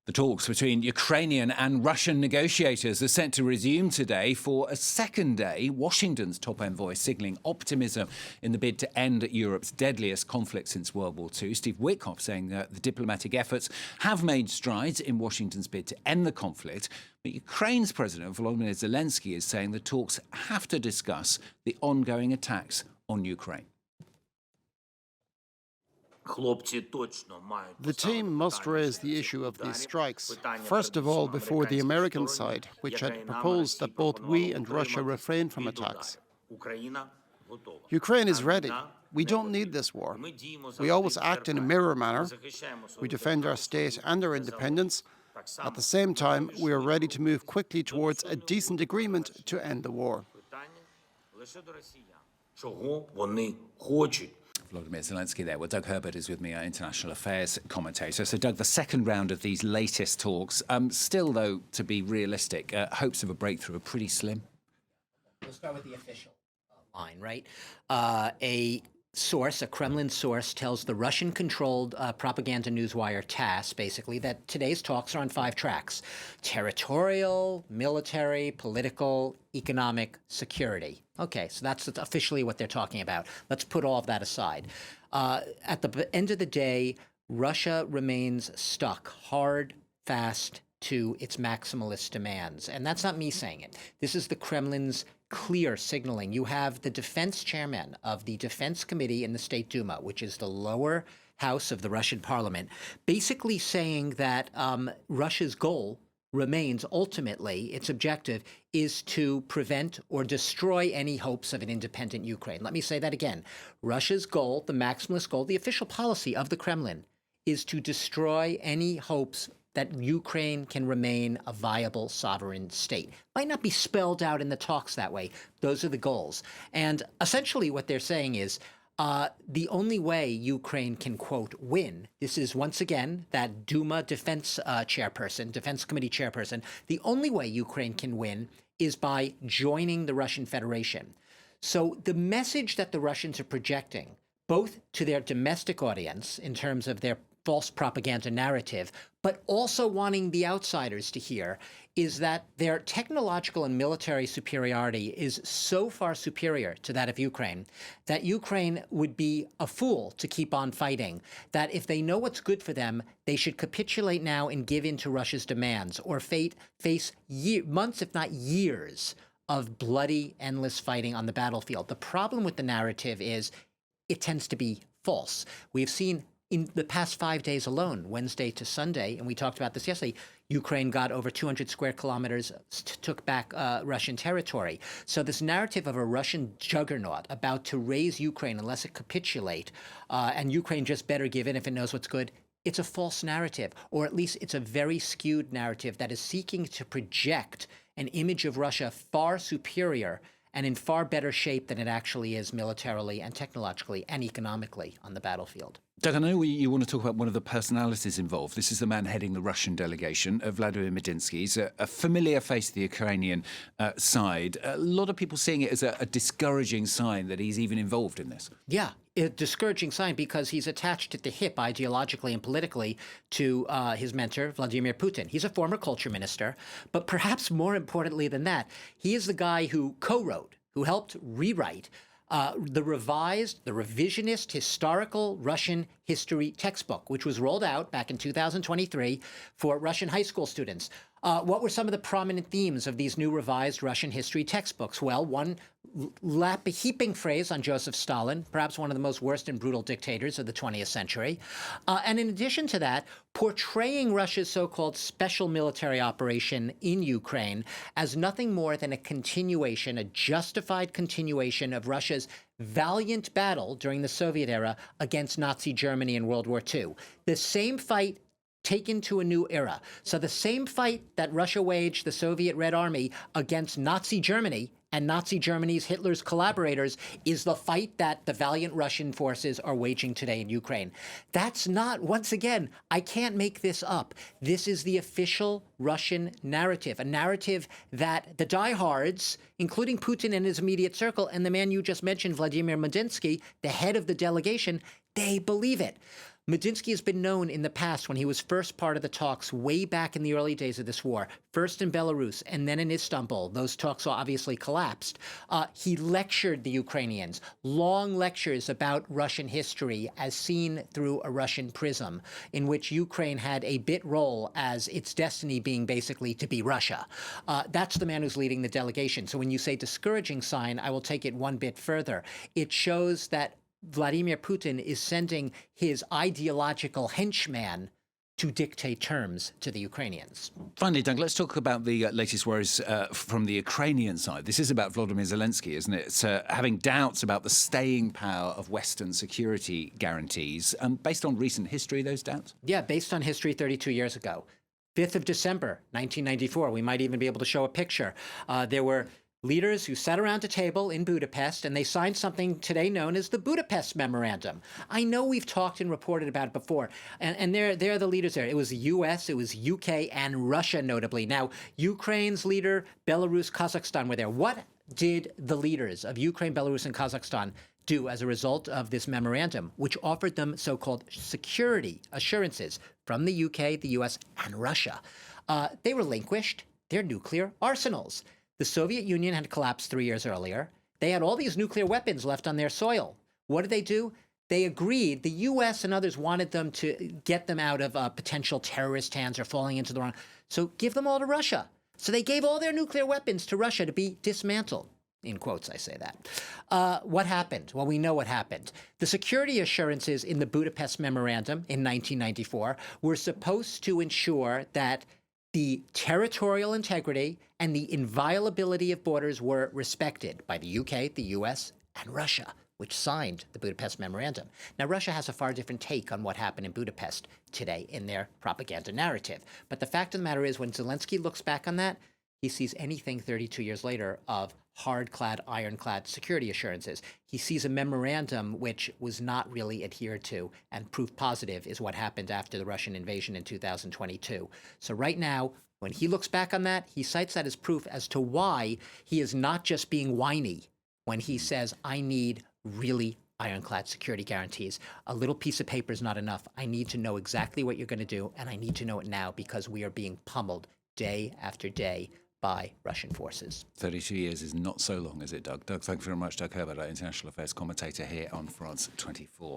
The talks between Ukrainian and Russian negotiators are set to resume today for a second day. Washington's top envoy signalling optimism in the bid to end Europe's deadliest conflict since World War II. Steve Witkoff saying that the diplomatic efforts have made strides in Washington's bid to end the conflict. But Ukraine's President Volodymyr Zelensky is saying the talks have to discuss the ongoing attacks on Ukraine. The team must raise the issue of these strikes, first of all before the American side, which had proposed that both we and Russia refrain from attacks. Ukraine is ready. We don't need this war. We always act in a mirror manner. We defend our state and our independence. At the same time, we are ready to move quickly towards a decent agreement to end the war. Volodymyr Zelensky there. Well, Doug Herbert is with me, our international affairs commentator. So, Doug, the second round of these latest talks, still, though, to be realistic, hopes of a breakthrough are pretty slim. We'll start with the official line, right? A Kremlin source, tells the Russian-controlled propaganda newswire TASS, basically, that today's talks are on 5 tracks: territorial, military, political, economic, security. Okay, so that's officially what they're talking about. Let's put all of that aside. At the end of the day, Russia remains stuck hard, fast to its maximalist demands. And that's not me saying it. This is the Kremlin's clear signaling. You have the defense chairman of the Defense Committee in the State Duma, which is the lower house of the Russian parliament, basically saying that Russia's goal remains, ultimately, its objective is to prevent or destroy any hopes of an independent Ukraine. Let me say that again. Russia's goal, the maximalist goal, the official policy of the Kremlin, is to destroy any hopes that Ukraine can remain a viable sovereign state. Might not be spelled out in the talks that way. Those are the goals. And essentially what they're saying is the only way Ukraine can, quote, win, this is once again that Duma defense defense committee chairperson, the only way Ukraine can win is by joining the Russian Federation. So the message that the Russians are projecting, both to their domestic audience in terms of their false propaganda narrative, but also wanting the outsiders to hear, is that their technological and military superiority is so far superior to that of Ukraine that Ukraine would be a fool to keep on fighting, that if they know what's good for them, they should capitulate now and give in to Russia's demands or face months, if not years, of bloody, endless fighting on the battlefield. The problem with the narrative is it tends to be false. We've seen in the past 5 days alone, Wednesday to Sunday, and we talked about this yesterday, Ukraine got over 200 square kilometers, took back Russian territory. So this narrative of a Russian juggernaut about to raise Ukraine unless it capitulate, and Ukraine just better give in if it knows what's good, it's a false narrative, or at least it's a very skewed narrative that is seeking to project an image of Russia far superior and in far better shape than it actually is militarily and technologically and economically on the battlefield. Doug, I know you want to talk about one of the personalities involved. This is the man heading the Russian delegation, Vladimir Medinsky. He's a familiar face to the Ukrainian side. A lot of people seeing it as a discouraging sign that he's even involved in this. Yeah, a discouraging sign because he's attached at the hip ideologically and politically to his mentor, Vladimir Putin. He's a former culture minister, but perhaps more importantly than that, he is the guy who co-wrote, who helped rewrite the revisionist historical Russian history textbook, which was rolled out back in 2023 for Russian high school students. What were some of the prominent themes of these new revised Russian history textbooks? Well, one heaping phrase on Joseph Stalin, perhaps one of the most worst and brutal dictators of the 20th century. And in addition to that, portraying Russia's so-called special military operation in Ukraine as nothing more than a continuation, a justified continuation of Russia's valiant battle during the Soviet era against Nazi Germany in World War II. The same fight taken to a new era. So the same fight that Russia waged, the Soviet Red Army, against Nazi Germany and Nazi Germany's Hitler's collaborators is the fight that the valiant Russian forces are waging today in Ukraine. That's not, once again, I can't make this up. This is the official Russian narrative, a narrative that the diehards, including Putin and his immediate circle, and the man you just mentioned, Vladimir Medinsky, the head of the delegation, they believe it. Medinsky has been known in the past when he was first part of the talks way back in the early days of this war, first in Belarus and then in Istanbul. Those talks obviously collapsed. He lectured the Ukrainians, long lectures about Russian history as seen through a Russian prism, in which Ukraine had a bit role as its destiny being basically to be Russia. That's the man who's leading the delegation. So when you say discouraging sign, I will take it one bit further. It shows that Vladimir Putin is sending his ideological henchman to dictate terms to the Ukrainians. Finally, Doug, let's talk about the latest worries from the Ukrainian side. This is about Volodymyr Zelensky, isn't it? It's having doubts about the staying power of Western security guarantees. Based on recent history, those doubts? Yeah, based on history 32 years ago. 5th of December, 1994, we might even be able to show a picture. There were leaders who sat around a table in Budapest, and they signed something today known as the Budapest Memorandum. I know we've talked and reported about it before, and they're the leaders there. It was the U.S., it was UK, and Russia, notably. Now, Ukraine's leader, Belarus, Kazakhstan were there. What did the leaders of Ukraine, Belarus, and Kazakhstan do as a result of this memorandum, which offered them so-called security assurances from the UK, the US, and Russia? They relinquished their nuclear arsenals. The Soviet Union had collapsed 3 years earlier. They had all these nuclear weapons left on their soil. What did they do? They agreed. The U.S. and others wanted them to get them out of potential terrorist hands or falling into the wrong. So give them all to Russia. So they gave all their nuclear weapons to Russia to be dismantled. In quotes, I say that. What happened? Well, we know what happened. The security assurances in the Budapest Memorandum in 1994 were supposed to ensure that the territorial integrity and the inviolability of borders were respected by the UK, the US, and Russia, which signed the Budapest Memorandum. Now, Russia has a far different take on what happened in Budapest today in their propaganda narrative. But the fact of the matter is, when Zelensky looks back on that, he sees anything 32 years later of hard-clad, ironclad security assurances. He sees a memorandum which was not really adhered to, and proof positive is what happened after the Russian invasion in 2022. So right now, when he looks back on that, he cites that as proof as to why he is not just being whiny when he says, I need really ironclad security guarantees. A little piece of paper is not enough. I need to know exactly what you're going to do, and I need to know it now because we are being pummeled day after day by Russian forces. 32 years is not so long, is it, Doug? Doug, thank you very much. Doug Herbert, our international affairs commentator here on France 24.